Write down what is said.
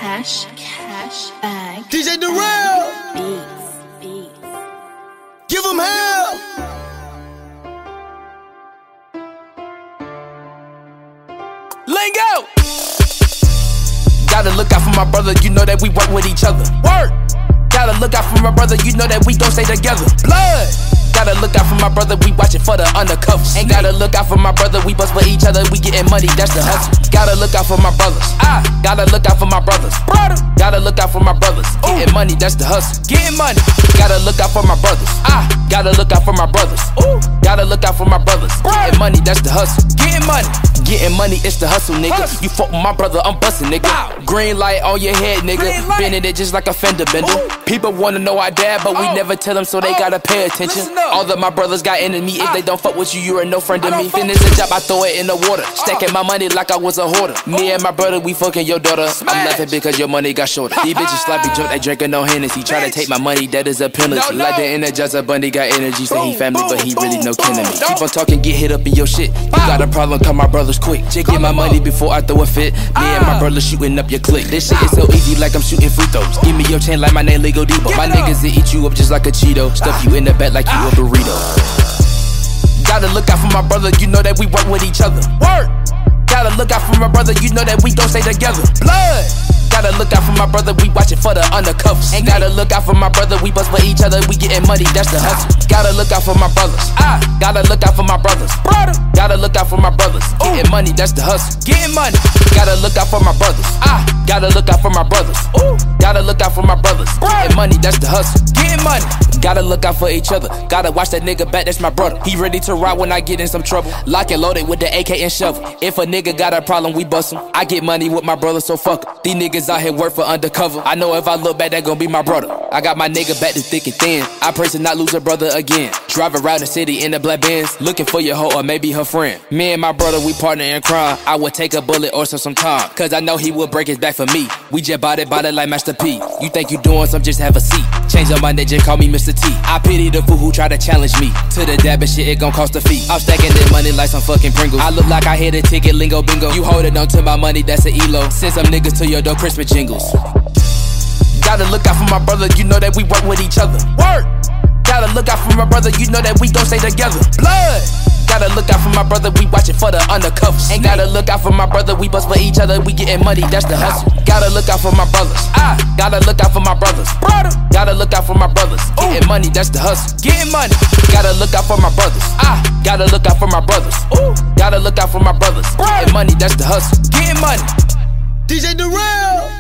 cash bag. DJ Durrell, Beats. give him hell. Lingo. Gotta look out for my brother, you know that we work with each other. Work. Gotta look out for my brother, you know that we gon' stay together. Blood. Gotta look out for my brother, we watchin' for the undercovers. Ain't gotta look out for my brother, we bust for each other, we gettin' money, that's the hustle. Gotta look out for my brothers. Gotta look out for my brothers. Gotta look out for my brothers. Gettin' money, that's the hustle. Gettin' money. Gotta look out for my brothers. Gotta look out for my brothers. Gotta look out for my brothers. Gettin' money, that's the hustle. Gettin' money. Gettin' money, it's the hustle, nigga. You fuck with my brother, I'm bustin', nigga. Green light on your head, nigga. Bending it just like a fender bender. People wanna know our dad, but we never tell them, so they gotta pay attention. All of my brothers got enemy. If they don't fuck with you, you are no friend to me. Finish the job, I throw it in the water. Stacking my money like I was a hoarder. Me and my brother, we fucking your daughter. I'm laughing because your money got shorter. These bitches sloppy drunk, they drinking no Hennessy. Try to take my money, that is a penalty. Like the Energizer Bunny got energy, say he family, but he really no kin to me. Keep on talking, get hit up in your shit. You got a problem, call my brothers quick. Check get my money before I throw a fit. Me and my brother shooting up your clique. This shit is so easy, like I'm shooting free throws. Give me your chain like my name Lego Debo. My niggas will eat you up just like a Cheeto. Stuff you in the back like you a burrito. Gotta look out for my brother, you know that we work with each other. Work. Gotta look out for my brother, you know that we gon' stay together. Blood. Gotta look out for my brother, we watchin' for the undercovers. Ain't gotta look out for my brother, we bust for each other, we gettin' money, that's the hustle. Gotta look out for my brothers. Gotta look out for my brothers. Gotta look out for my brothers. Gettin' money, that's the hustle. Gettin' money. Gotta look out for my brothers. Gotta look out for my brothers. Gotta look out for my brothers. Gettin' money, that's the hustle. Gettin' money. Gotta look out for each other. Gotta watch that nigga back, that's my brother. He ready to ride when I get in some trouble. Lock and loaded with the AK and shovel. If a nigga got a problem, we bust him. I get money with my brother, so fuck him. These niggas out here work for undercover. I know if I look back, that gon' be my brother. I got my nigga back to thick and thin. I pray to not lose a brother again. Drive around the city in the black Benz, looking for your hoe or maybe her friend. Me and my brother, we partner in crime. I would take a bullet or some time, cause I know he would break his back for me. We just bought it like Master P. You think you doing some, just have a seat. Change up my name, just call me Mr. T. I pity the fool who try to challenge me. To the dab and shit, it gon' cost a fee. I'm stacking that money like some fucking Pringles. I look like I hit a ticket, lingo bingo. You holding on to my money, that's an ELO. Send some niggas to your door, Christmas jingles. Gotta look out for my brother, you know that we work with each other. Work. Gotta look out for my brother, you know that we gon' stay together. Blood. Gotta look out for my brother, we watchin' for the undercovers. Ain't gotta look out for my brother, we bust for each other, we gettin' money, that's the hustle. Gotta look out for my brothers. Gotta look out for my brothers. Gotta look out for my brothers. Gettin' money, that's the hustle. Gettin' money. Gotta look out for my brothers. Gotta look out for my brothers. Gotta look out for my brothers. Gettin' money, that's the hustle. Gettin' money. DJ Durrell.